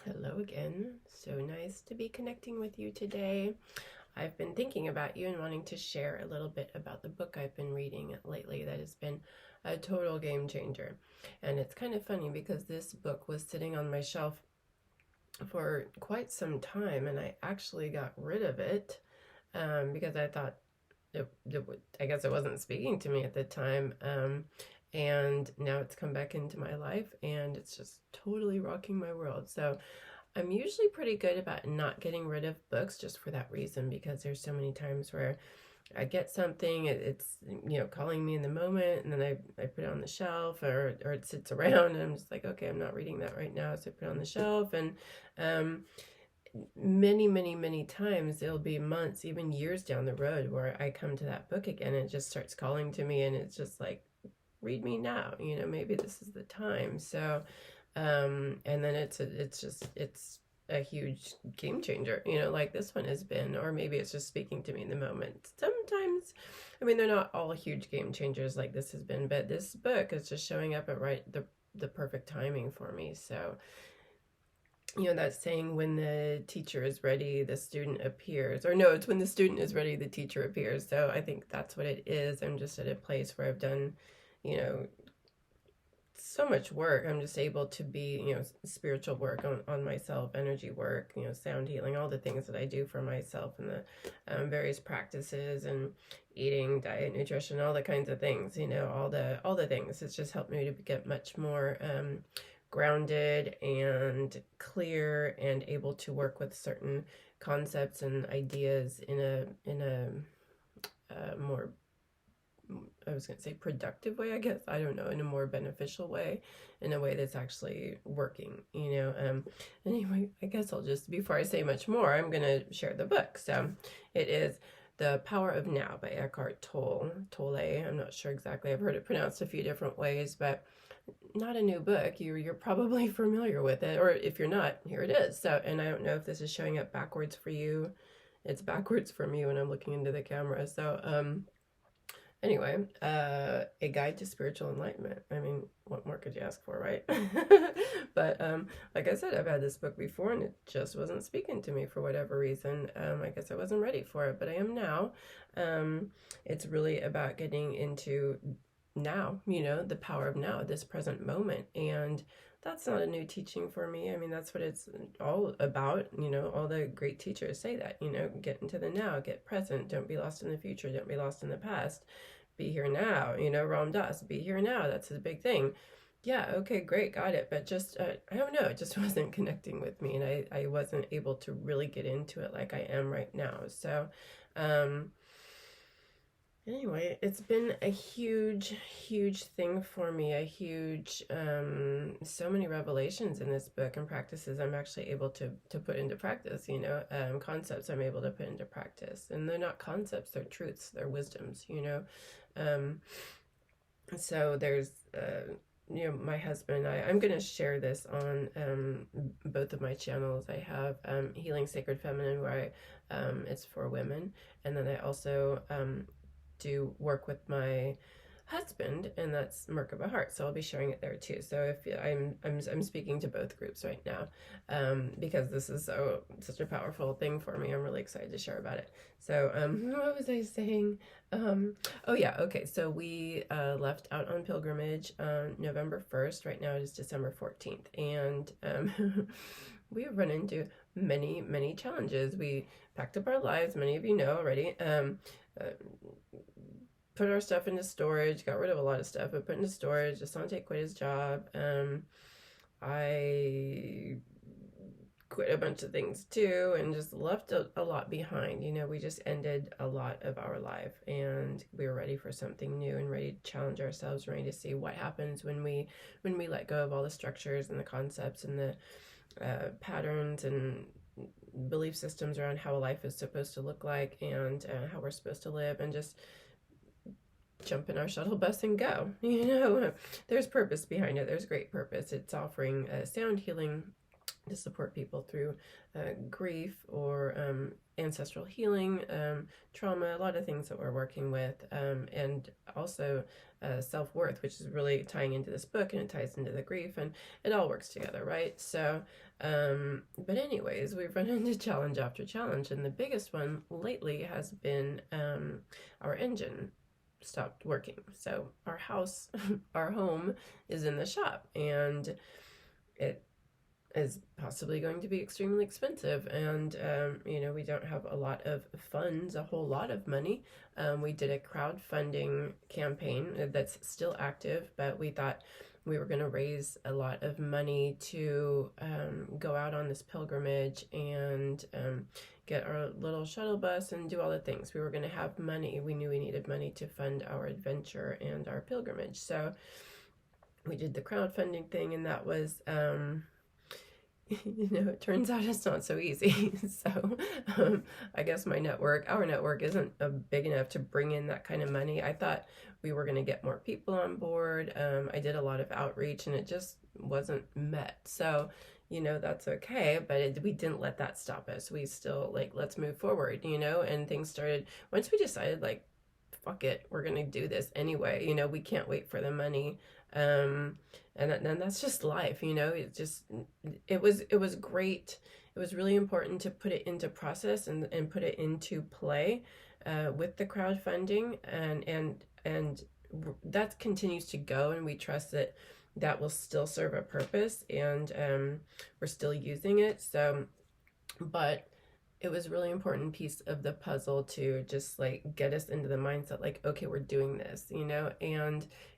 Hello again. So nice to be connecting with you today. I've been thinking about you and wanting to share a little bit about the book I've been reading lately that has been a total game changer. And it's kind of funny because this book was sitting on my shelf for quite some time and I actually got rid of it because I thought I guess it wasn't speaking to me at the time. And now it's come back into my life and it's just totally rocking my world. So I'm usually pretty good about not getting rid of books just for that reason, because there's so many times where I get something, it's calling me in the moment, and then I put it on the shelf, or it sits around and I'm just like, okay, I'm not reading that right now, so I put it on the shelf. And um, many times it'll be months, even years down the road, where I come to that book again and it just starts calling to me, and it's just like, read me now, maybe this is the time. So and then it's a huge game changer, like this one has been, or maybe it's just speaking to me in the moment. Sometimes, I mean, they're not all huge game changers like this has been, but this book is just showing up at the perfect timing for me. So that saying, when the teacher is ready, the student appears. Or no, it's when the student is ready, the teacher appears. So I think that's what it is. I'm just at a place where I've done, you know, so much work. I'm just able to be, spiritual work on myself, energy work, sound healing, all the things that I do for myself, and the various practices and eating, diet, nutrition, all the kinds of things, all the things. It's just helped me to get much more grounded and clear and able to work with certain concepts and ideas in a more, I was going to say productive way, I guess. I don't know, in a more beneficial way, in a way that's actually working, Anyway, I guess I'll just, before I say much more, I'm going to share the book. So it is The Power of Now by Eckhart Tolle. I'm not sure exactly. I've heard it pronounced a few different ways, but not a new book. You're probably familiar with it, or if you're not, here it is. So, and I don't know if this is showing up backwards for you. It's backwards for me when I'm looking into the camera. So, anyway, a guide to spiritual enlightenment. I mean, what more could you ask for, right? But like I said, I've had this book before and it just wasn't speaking to me for whatever reason. I guess I wasn't ready for it, but I am now. It's really about getting into now, the power of now, this present moment. And that's not a new teaching for me. I mean, that's what it's all about. All the great teachers say that, get into the now, get present, don't be lost in the future, don't be lost in the past, be here now, Ram Dass, be here now. That's a big thing. Yeah, okay, great, got it. But just, I don't know, it just wasn't connecting with me, and I wasn't able to really get into it like I am right now. So, anyway, it's been a huge thing for me, a huge, so many revelations in this book and practices I'm actually able to put into practice, concepts I'm able to put into practice. And they're not concepts, they're truths, they're wisdoms, So there's, my husband, I'm going to share this on both of my channels. I have Healing Sacred Feminine, where it's for women. And then I also do work with my husband, and that's Merkaba Heart. So I'll be sharing it there too. So if I'm speaking to both groups right now, because this is such a powerful thing for me. I'm really excited to share about it. So what was I saying? Oh yeah, okay. So we left out on pilgrimage on November 1st. Right now it is December 14th, and we have run into many challenges. We packed up our lives. Many of you know already. Put our stuff into storage, got rid of a lot of stuff, but put into storage. Asante quit his job. I quit a bunch of things too, and just left a lot behind. We just ended a lot of our life, and we were ready for something new and ready to challenge ourselves, ready to see what happens when we let go of all the structures and the concepts and the patterns and belief systems around how a life is supposed to look like, and how we're supposed to live, and just jump in our shuttle bus and go. There's purpose behind it. There's great purpose. It's offering sound healing to support people through grief or ancestral healing, trauma, a lot of things that we're working with, and also self-worth, which is really tying into this book, and it ties into the grief, and it all works together, right? So, but anyways, we've run into challenge after challenge, and the biggest one lately has been our engine stopped working. So our house, our home is in the shop, and it is possibly going to be extremely expensive, and we don't have a lot of funds, a whole lot of money. We did a crowdfunding campaign that's still active, but we thought we were going to raise a lot of money to go out on this pilgrimage and get our little shuttle bus and do all the things. We were going to have money. We knew we needed money to fund our adventure and our pilgrimage. So we did the crowdfunding thing, and that was it turns out it's not so easy. So I guess our network isn't big enough to bring in that kind of money. I thought we were going to get more people on board. I did a lot of outreach, and it just wasn't met. So, that's okay, but we didn't let that stop us. We still, let's move forward, and things started, once we decided, fuck it, we're going to do this anyway. We can't wait for the money. And that's just life, it was great. It was really important to put it into process and put it into play with the crowdfunding, and that continues to go, and we trust that will still serve a purpose, and we're still using it. So, but it was a really important piece of the puzzle to just get us into the mindset, okay, we're doing this,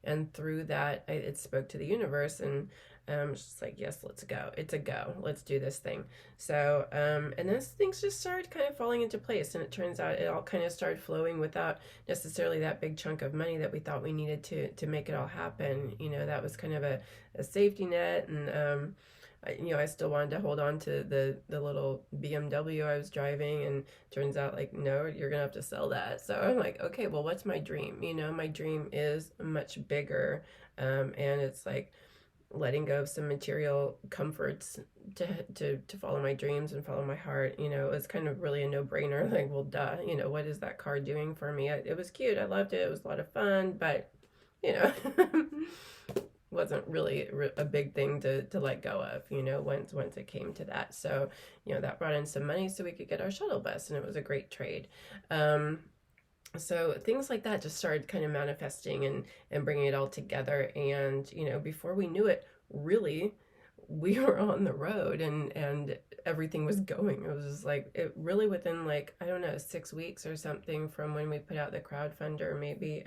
and through that, it spoke to the universe, and it's just yes, let's go. It's a go. Let's do this thing. So, and then things just started kind of falling into place, and it turns out it all kind of started flowing without necessarily that big chunk of money that we thought we needed to make it all happen. That was kind of a safety net, and I still wanted to hold on to the little BMW I was driving, and turns out no, you're gonna have to sell that. So I'm okay, well, what's my dream? My dream is much bigger, and it's letting go of some material comforts to follow my dreams and follow my heart. It was kind of really a no-brainer. Well, duh, what is that car doing for me? It was cute, I loved it, it was a lot of fun, but wasn't really a big thing to let go of, once it came to that. So, that brought in some money so we could get our shuttle bus, and it was a great trade. So things like that just started kind of manifesting and bringing it all together. And, before we knew it, really, we were on the road, and everything was going. It was just it really within I don't know, 6 weeks or something from when we put out the crowdfunder, maybe,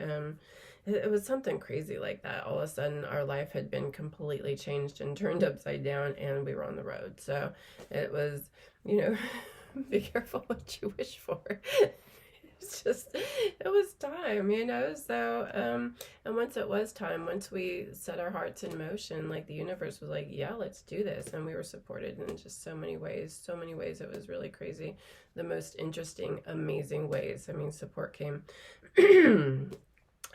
it was something crazy like that. All of a sudden, our life had been completely changed and turned upside down, and we were on the road. So it was, be careful what you wish for. It's just, it was time, so, and once it was time, once we set our hearts in motion, the universe was yeah, let's do this. And we were supported in just so many ways. It was really crazy. The most interesting, amazing ways. Support came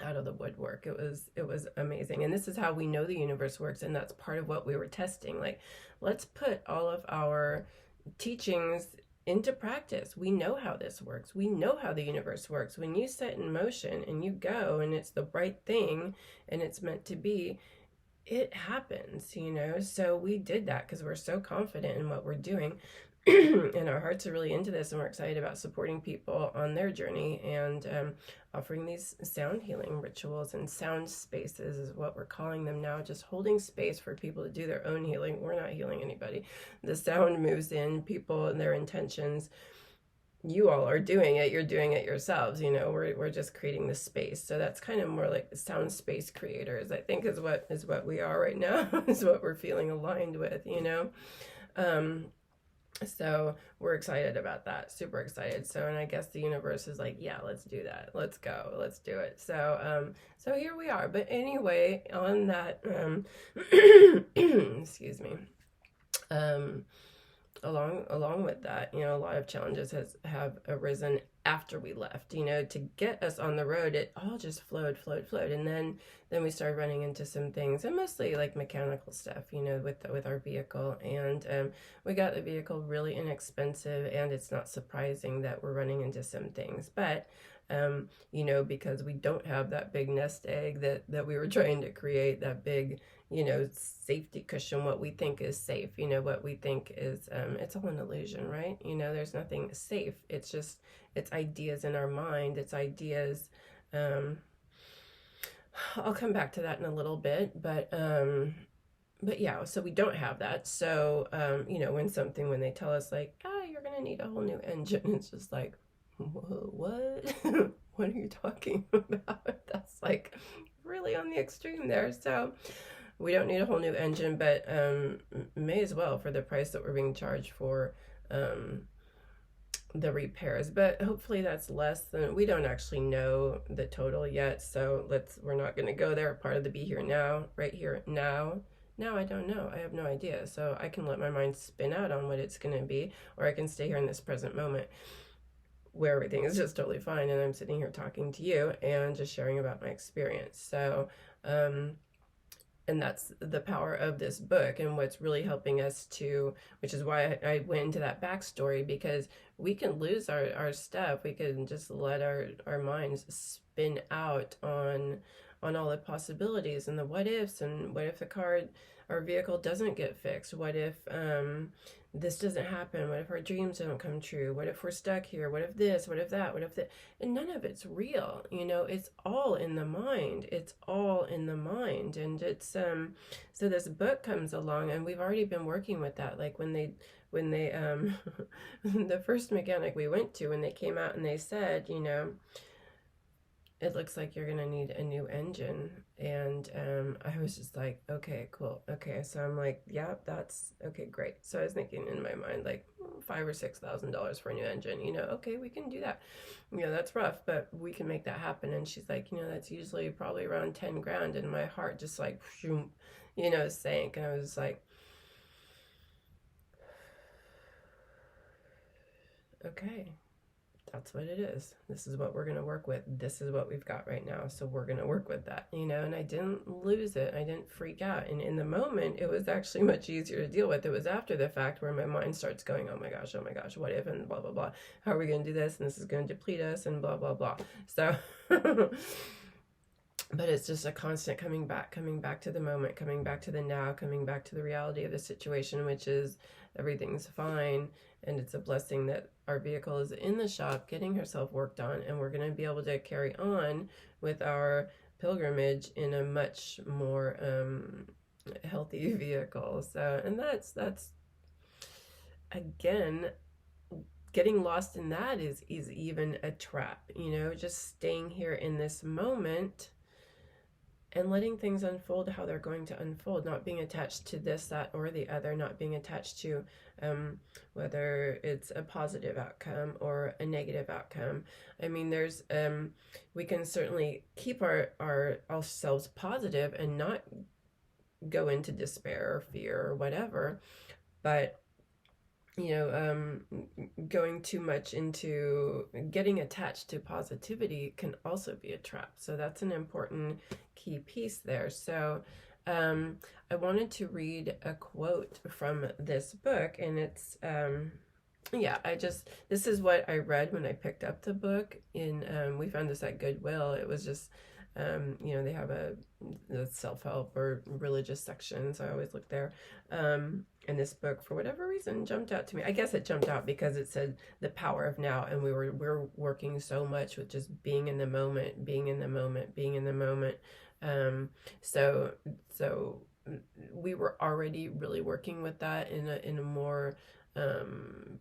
out of the woodwork. It was amazing. And this is how we know the universe works, and that's part of what we were testing. Let's put all of our teachings into practice. We know how this works. We know how the universe works. When you set in motion and you go, and it's the right thing and it's meant to be, it happens, So we did that because we're so confident in what we're doing. And our hearts are really into this, and we're excited about supporting people on their journey, and offering these sound healing rituals and sound spaces is what we're calling them now, just holding space for people to do their own healing. We're not healing anybody. The sound moves in, people and their intentions. You all are doing it. You're doing it yourselves. We're just creating the space. So that's kind of more sound space creators, I think, is what we are right now, is what we're feeling aligned with, So we're excited about that, super excited. So, and I guess the universe is yeah, let's do that. Let's go. Let's do it. So, so here we are. But anyway, on that, excuse me. along with that, a lot of challenges have arisen after we left. To get us on the road, it all just flowed, and then we started running into some things, and mostly like mechanical stuff, with our vehicle, and we got the vehicle really inexpensive, and it's not surprising that we're running into some things, but because we don't have that big nest egg that we were trying to create, that big, safety cushion, what we think is safe, what we think is, it's all an illusion, right? There's nothing safe. It's just, it's ideas in our mind. It's ideas, I'll come back to that in a little bit, but yeah, so we don't have that. So, when they tell us like, you're going to need a whole new engine, it's just like, what? What are you talking about? That's like really on the extreme there. So we don't need a whole new engine, but may as well for the price that we're being charged for the repairs. But hopefully that's less than, we don't actually know the total yet. So we're not going to go there. Part of the be here now, right here now. Now I don't know. I have no idea. So I can let my mind spin out on what it's going to be, or I can stay here in this present moment where everything is just totally fine, and I'm sitting here talking to you and just sharing about my experience. So and that's the power of this book, and what's really helping us to, which is why I went into that backstory, because we can lose our stuff. We can just let our minds spin out on all the possibilities and the what ifs, and what if our vehicle doesn't get fixed? What if this doesn't happen? What if our dreams don't come true? What if we're stuck here? What if this? What if that? What if that? And none of it's real. It's all in the mind. It's all in the mind. And it's so this book comes along, and we've already been working with that. Like when they the first mechanic we went to, when they came out and they said, it looks like you're going to need a new engine. And I was just like, okay, cool. Okay. So I'm like, yeah, that's okay, great. So I was thinking in my mind, like $5,000 or $6,000 for a new engine, okay, we can do that. That's rough, but we can make that happen. And she's like, that's usually probably around 10 grand. And my heart just like, sank. And I was like, okay, that's what it is. This is what we're going to work with. This is what we've got right now. So we're going to work with that, and I didn't lose it. I didn't freak out. And in the moment, it was actually much easier to deal with. It was after the fact where my mind starts going, oh my gosh, what if, and blah, blah, blah. How are we going to do this? And this is going to deplete us, and blah, blah, blah. So, but it's just a constant coming back to the moment, coming back to the now, coming back to the reality of the situation, which is everything's fine. And it's a blessing that our vehicle is in the shop getting herself worked on, and we're going to be able to carry on with our pilgrimage in a much more healthy vehicle. So, and that's again, getting lost in that is even a trap, just staying here in this moment and letting things unfold how they're going to unfold, not being attached to this, that, or the other, not being attached to whether it's a positive outcome or a negative outcome. I mean, there's we can certainly keep ourselves positive and not go into despair or fear or whatever, but going too much into getting attached to positivity can also be a trap. So that's an important key piece there. So I wanted to read a quote from this book, and it's this is what I read when I picked up the book. We found this at Goodwill. It was just they have a self-help or religious section, so I always look there. And this book, for whatever reason, jumped out to me. I guess it jumped out because it said the power of now, and we're working so much with just being in the moment. So we were already really working with that in a more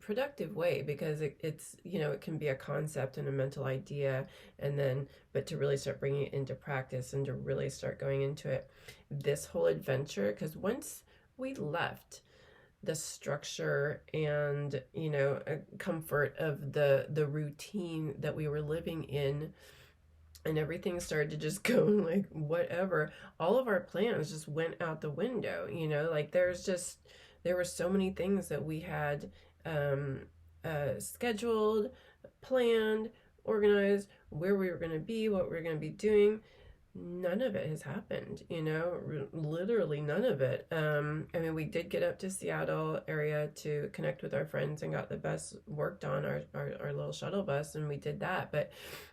productive way, because it's it can be a concept and a mental idea, but to really start bringing it into practice and to really start going into it, this whole adventure, because once we left the structure and comfort of the routine that we were living in, and everything started to just go like whatever, all of our plans just went out the window. Like there's there were so many things that we had scheduled, planned, organized, where we were going to be, what we were going to be doing. None of it has happened, literally none of it. I mean, we did get up to Seattle area to connect with our friends and got the bus worked on, our little shuttle bus, and we did that, but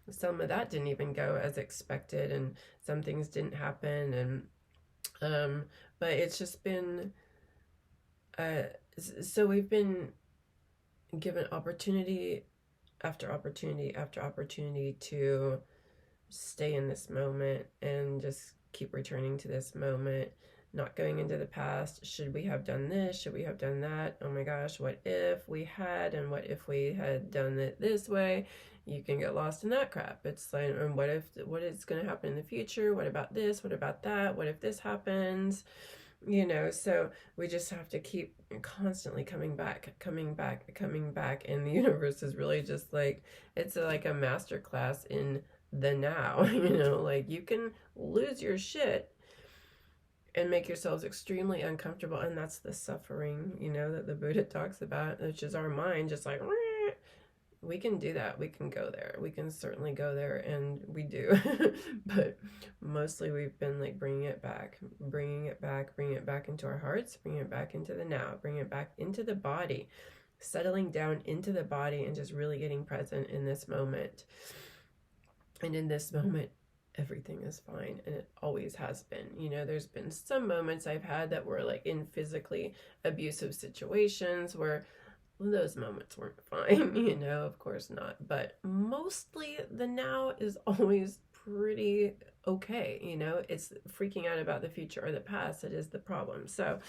some of that didn't even go as expected, and some things didn't happen, and but it's just been so we've been given opportunity after opportunity after opportunity to stay in this moment and just keep returning to this moment, not going into the past. Should we have done this? Should we have done that? Oh my gosh, what if we had, and what if we had done it this way? You can get lost in that crap. It's like, and what is going to happen in the future? What about this? What about that? What if this happens? So we just have to keep constantly coming back, and the universe is really just like, it's like a masterclass in the now. Like, you can lose your shit and make yourselves extremely uncomfortable, and that's the suffering, that the Buddha talks about, which is our mind just like, we can do that. We can go there. We can certainly go there, and we do. But mostly we've been like bringing it back into our hearts, bringing it back into the now, bringing it back into the body, settling down into the body, and just really getting present in this moment. And in this moment, everything is fine, and it always has been. There's been some moments I've had that were like in physically abusive situations where those moments weren't fine, of course not. But mostly the now is always pretty okay. It's freaking out about the future or the past that is the problem. So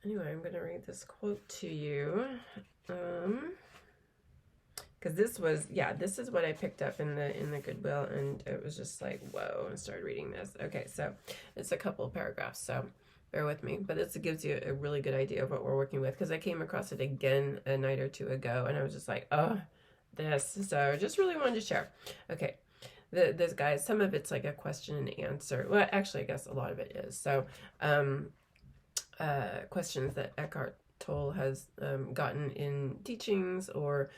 anyway, I'm going to read this quote to you. Because this is what I picked up in the Goodwill, and it was just like, whoa, and started reading this. Okay, so it's a couple of paragraphs, so bear with me, but this gives you a really good idea of what we're working with, because I came across it again a night or two ago, and I was just like, oh, this. So just really wanted to share. Okay, this guy, some of it's like a question and answer. Well, actually, I guess a lot of it is. So questions that Eckhart Tolle has gotten in teachings, or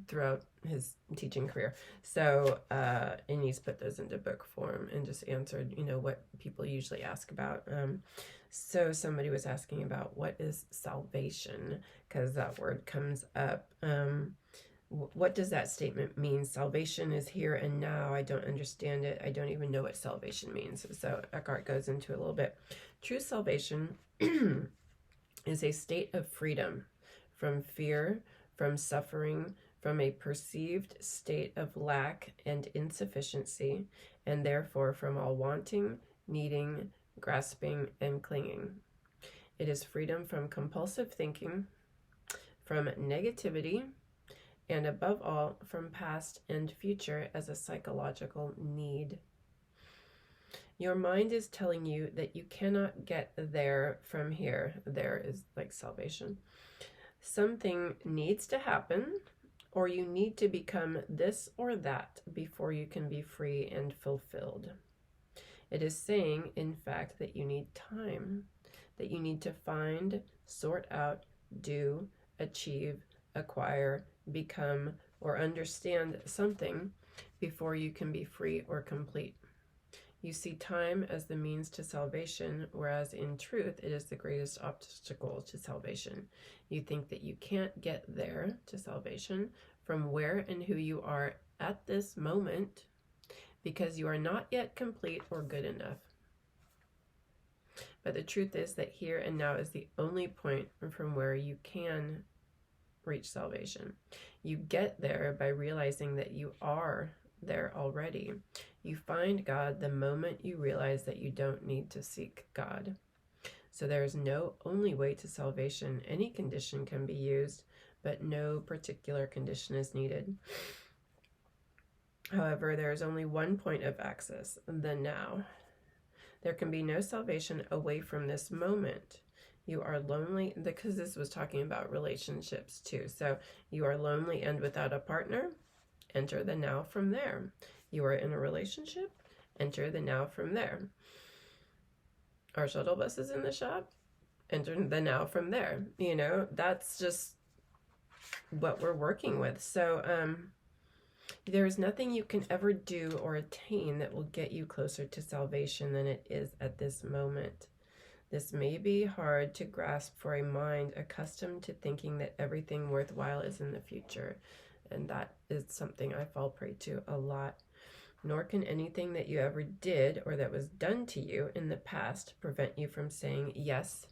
throughout his teaching career. So and he's put those into book form and just answered what people usually ask about. So somebody was asking about, what is salvation, because that word comes up. What does that statement mean? Salvation is here and now. I don't understand it. I don't even know what salvation means. So Eckhart goes into it a little bit. True salvation is a state of freedom from fear, from suffering, from a perceived state of lack and insufficiency, and therefore from all wanting, needing, grasping, and clinging. It is freedom from compulsive thinking, from negativity, and above all, from past and future as a psychological need. Your mind is telling you that you cannot get there from here. There is like salvation. Something needs to happen, or you need to become this or that before you can be free and fulfilled. It is saying, in fact, that you need time, that you need to find, sort out, do, achieve, acquire, become, or understand something before you can be free or complete. You see time as the means to salvation, whereas in truth, it is the greatest obstacle to salvation. You think that you can't get there to salvation from where and who you are at this moment because you are not yet complete or good enough. But the truth is that here and now is the only point from where you can reach salvation. You get there by realizing that you are there already. You find God the moment you realize that you don't need to seek God. So there is no only way to salvation. Any condition can be used, but no particular condition is needed. However, there is only one point of access, the now. There can be no salvation away from this moment. You are lonely, because this was talking about relationships too. So you are lonely and without a partner. Enter the now from there. You are in a relationship. Enter the now from there. Our shuttle bus is in the shop. enter the now from there. That's just what we're working with. So there is nothing you can ever do or attain that will get you closer to salvation than it is at this moment. This may be hard to grasp for a mind accustomed to thinking that everything worthwhile is in the future, and that is something I fall prey to a lot. Nor can anything that you ever did or that was done to you in the past prevent you from saying yes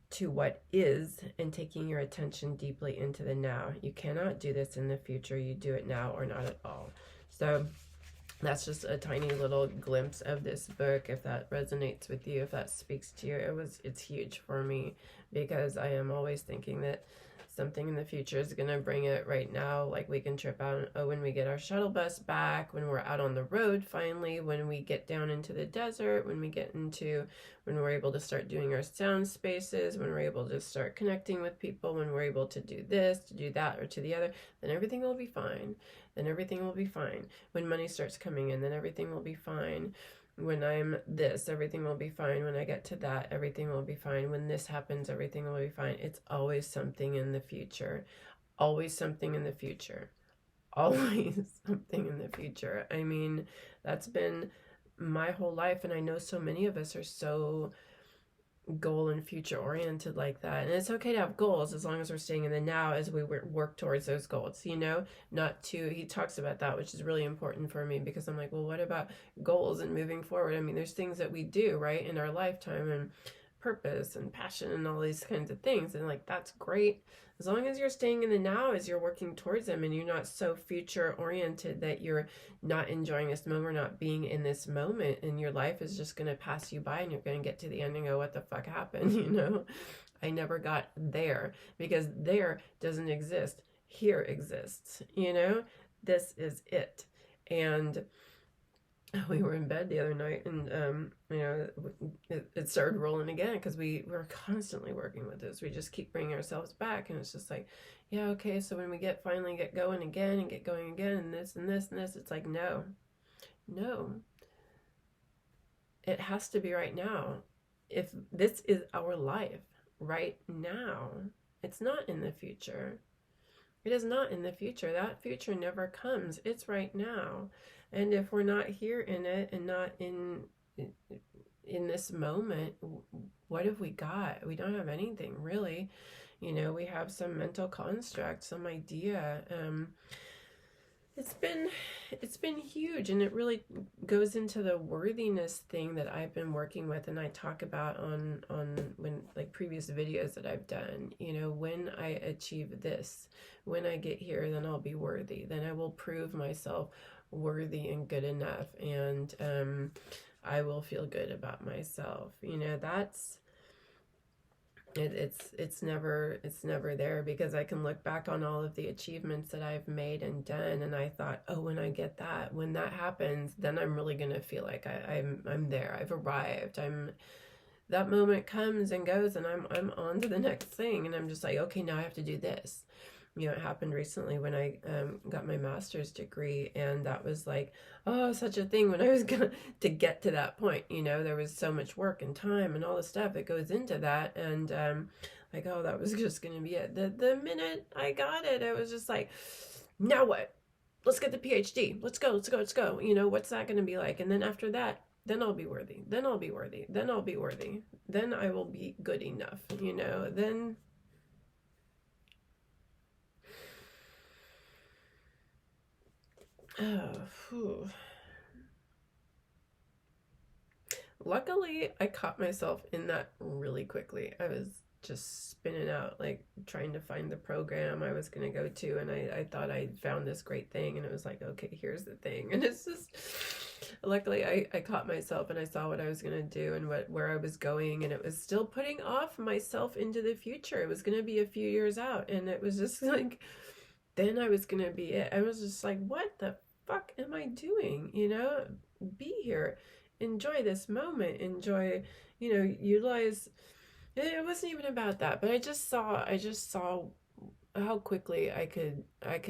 to what is and taking your attention deeply into the now. You cannot do this in the future. You do it now or not at all. So that's just a tiny little glimpse of this book. If that resonates with you, if that speaks to you, it's huge for me, because I am always thinking that something in the future is going to bring it right now. Like we can trip out when we get our shuttle bus back, when we're out on the road finally, when we get down into the desert, when we're able to start doing our sound spaces, when we're able to start connecting with people, when we're able to do this, to do that, or to the other, then everything will be fine. Then everything will be fine. When money starts coming in, then everything will be fine. When I'm this, everything will be fine. When I get to that, everything will be fine. When this happens, everything will be fine. It's always something in the future. Always something in the future. Always something in the future. I mean, that's been my whole life, and I know so many of us are so goal and future oriented like that. And it's okay to have goals as long as we're staying in the now as we work towards those goals, not to, he talks about that, which is really important for me, because I'm like, well, what about goals and moving forward? I mean, there's things that we do right in our lifetime, and purpose and passion and all these kinds of things, and like that's great as long as you're staying in the now as you're working towards them, and you're not so future oriented that you're not enjoying this moment, not being in this moment, and your life is just going to pass you by, and you're going to get to the end and go, what the fuck happened? I never got there, because there doesn't exist. Here exists. This is it. And we were in bed the other night, and it started rolling again, because we were constantly working with this. We just keep bringing ourselves back, and it's just like, yeah, okay, so when we finally get going again and get going again, and this and this and this, it's like, no, it has to be right now. If this is our life right now, it's not in the future. It is not in the future. That future never comes. It's right now. And if we're not here in it, and not in this moment, what have we got? We don't have anything, really. We have some mental construct, some idea. It's been huge, and it really goes into the worthiness thing that I've been working with, and I talk about on when, like, previous videos that I've done. When I achieve this, when I get here, then I'll be worthy. Then I will prove myself worthy and good enough, and I will feel good about myself. That's it's never there, because I can look back on all of the achievements that I've made and done, and I thought, oh, when I get that, when that happens, then I'm really gonna feel like I'm there. I've arrived. That moment comes and goes, and I'm on to the next thing, and I'm just like, okay, now I have to do this. It happened recently when I got my master's degree, and that was like, oh, such a thing when I was going to get to that point. There was so much work and time and all the stuff that goes into that, and like, oh, that was just going to be it. The minute I got it, I was just like, now what? Let's get the PhD. Let's go. What's that going to be like? And then after that, then I'll be worthy. Then I'll be worthy. Then I'll be worthy. Then I will be good enough. Then... Oh, luckily, I caught myself in that really quickly. I was just spinning out, like trying to find the program I was going to go to, and I thought I found this great thing, and it was like, okay, here's the thing. And it's just, luckily, I caught myself, and I saw what I was going to do and where I was going, and it was still putting off myself into the future. It was going to be a few years out, and it was just like, then I was going to be it. I was just like, what the fuck am I doing? Be here, enjoy this moment, utilize. It wasn't even about that, but I just saw how quickly I could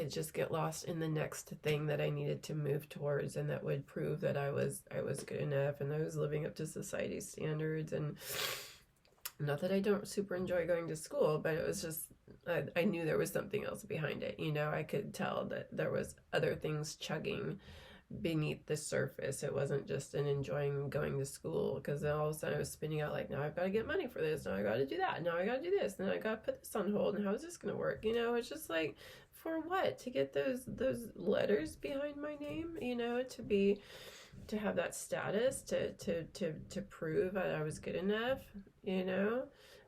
just get lost in the next thing that I needed to move towards, and that would prove that I was good enough and I was living up to society's standards. And not that I don't super enjoy going to school, but it was just I knew there was something else behind it. I could tell that there was other things chugging beneath the surface. It wasn't just an enjoying going to school, because then all of a sudden I was spinning out like, now I've got to get money for this, now I got to do that, now I got to do this, then I got to put this on hold, and how is this going to work? It's just like, for what? To get those letters behind my name, to have that status, to prove that I was good enough,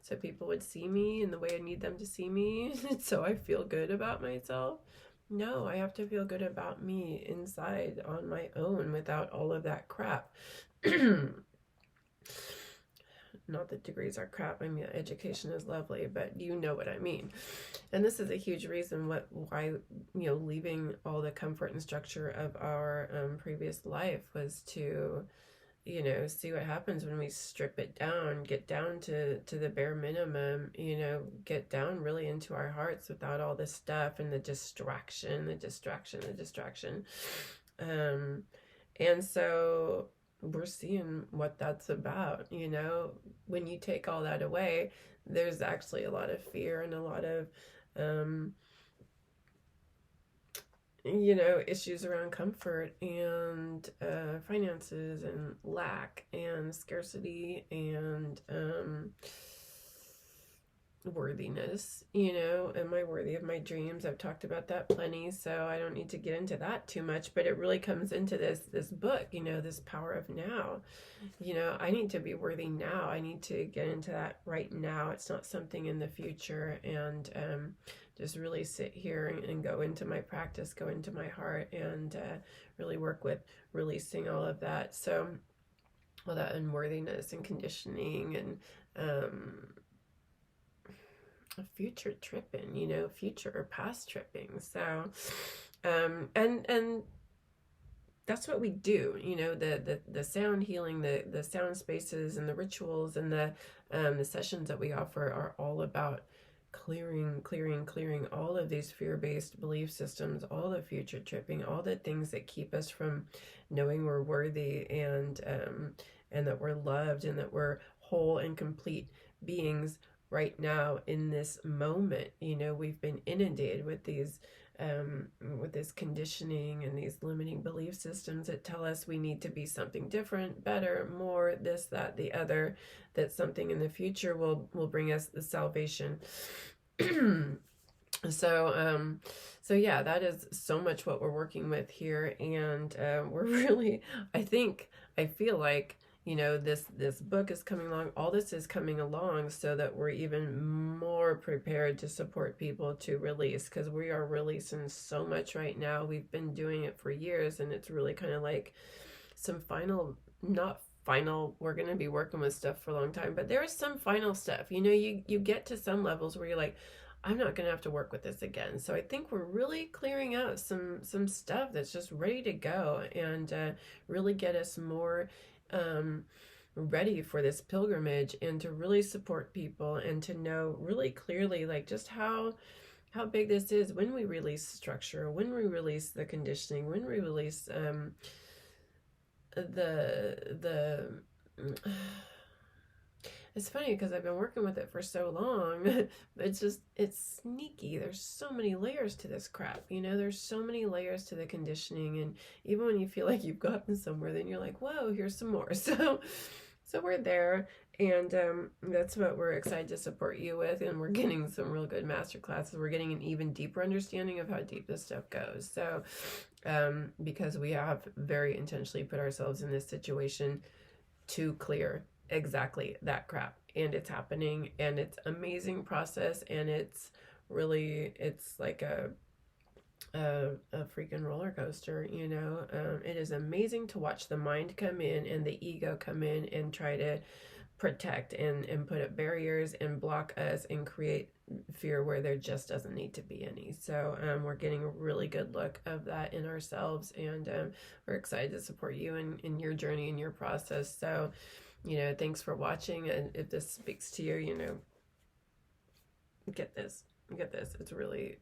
so people would see me in the way I need them to see me, so I feel good about myself. No, I have to feel good about me inside on my own without all of that crap. Not that degrees are crap. I mean, education is lovely, but you know what I mean. And this is a huge reason why leaving all the comfort and structure of our previous life was to see what happens when we strip it down, get down to the bare minimum, get down really into our hearts without all this stuff and the distraction. And so we're seeing what that's about. When you take all that away, there's actually a lot of fear and a lot of issues around comfort and finances and lack and scarcity and worthiness. Am I worthy of my dreams? I've talked about that plenty, so I don't need to get into that too much, but it really comes into this book, this power of now. I need to be worthy now. I need to get into that right now. It's not something in the future. And just really sit here and go into my practice, go into my heart, and really work with releasing all of that. So all that unworthiness and conditioning and future tripping, future or past tripping. So and that's what we do, the sound healing, the sound spaces and the rituals and the sessions that we offer are all about clearing all of these fear-based belief systems, all the future tripping, all the things that keep us from knowing we're worthy and that we're loved and that we're whole and complete beings right now in this moment. We've been inundated with these with this conditioning and these limiting belief systems that tell us we need to be something different, better, more, this, that, the other, that something in the future will bring us the salvation. So yeah, that is so much what we're working with here. And we're really, I feel like, this book is coming along, all this is coming along so that we're even more prepared to support people to release, because we are releasing so much right now. We've been doing it for years, and it's really kind of like some we're going to be working with stuff for a long time, but there is some final stuff. You get to some levels where you're like, I'm not going to have to work with this again. So I think we're really clearing out some stuff that's just ready to go and really get us more ready for this pilgrimage, and to really support people and to know really clearly like just how big this is when we release structure, when we release the conditioning, when we release it's funny because I've been working with it for so long, but it's sneaky. There's so many layers to this crap, there's so many layers to the conditioning. And even when you feel like you've gotten somewhere, then you're like, whoa, here's some more. So we're there, and that's what we're excited to support you with. And we're getting some real good master classes. We're getting an even deeper understanding of how deep this stuff goes. So because we have very intentionally put ourselves in this situation to clear exactly that crap, and it's happening, and it's amazing process, and it's like a freaking roller coaster. It is amazing to watch the mind come in and the ego come in and try to protect and put up barriers and block us and create fear where there just doesn't need to be any. So we're getting a really good look of that in ourselves, and we're excited to support you in your journey and your process. So thanks for watching, and if this speaks to you, get this. Get this, it's really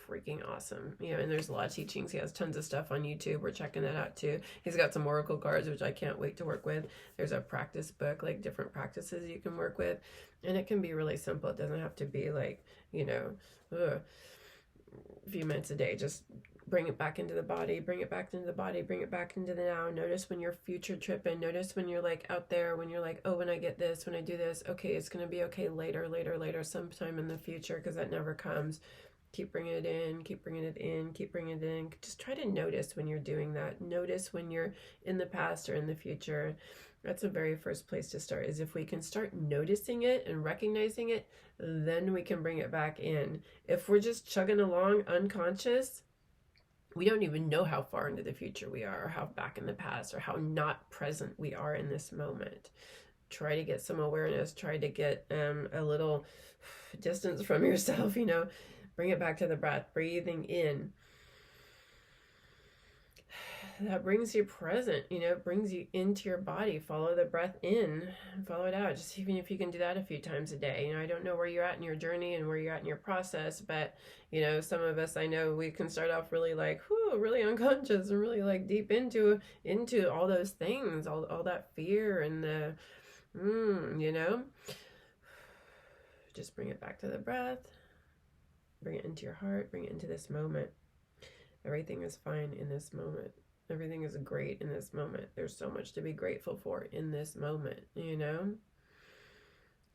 freaking awesome. And there's a lot of teachings. He has tons of stuff on YouTube. We're checking that out too. He's got some oracle cards, which I can't wait to work with. There's a practice book, like different practices you can work with, and it can be really simple. It doesn't have to be like, a few minutes a day. Just bring it back into the body, bring it back into the body, bring it back into the now. Notice when you're future tripping. Notice when you're like out there, when you're like, oh, when I get this, when I do this, okay, it's going to be okay later, sometime in the future, because that never comes. Keep bringing it in, keep bringing it in, keep bringing it in. Just try to notice when you're doing that. Notice when you're in the past or in the future. That's the very first place to start, is if we can start noticing it and recognizing it, then we can bring it back in. If we're just chugging along unconscious, we don't even know how far into the future we are, or how back in the past, or how not present we are in this moment. Try to get some awareness. Try to get a little distance from yourself, Bring it back to the breath, breathing in. That brings you present, brings you into your body. Follow the breath in, follow it out. Just even if you can do that a few times a day. I don't know where you're at in your journey and where you're at in your process, but some of us, I know we can start off really like, really unconscious and really like deep into all those things, all that fear and the, just bring it back to the breath, bring it into your heart, bring it into this moment. Everything is fine in this moment. Everything is great in this moment. There's so much to be grateful for in this moment, It's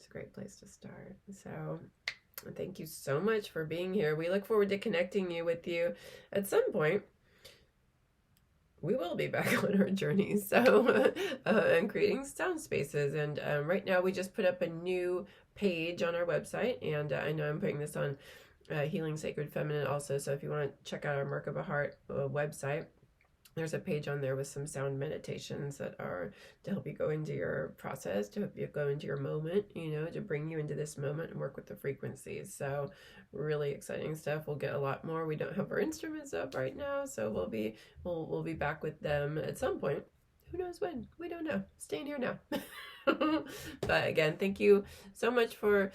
a great place to start. So thank you so much for being here. We look forward to connecting with you at some point. We will be back on our journey, so and creating sound spaces. And right now we just put up a new page on our website, and I know I'm putting this on Healing Sacred Feminine also, so if you want to check out our Merkaba Heart website, there's a page on there with some sound meditations that are to help you go into your process, to help you go into your moment, to bring you into this moment and work with the frequencies. So really exciting stuff. We'll get a lot more. We don't have our instruments up right now, so we'll be back with them at some point. Who knows when? We don't know. Staying here now. But again, thank you so much for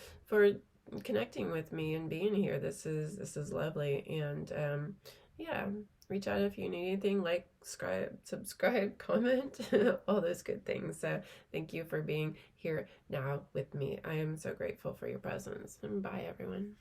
connecting with me and being here. This is lovely. And reach out if you need anything, like, subscribe, comment, all those good things. So thank you for being here now with me. I am so grateful for your presence. And bye, everyone.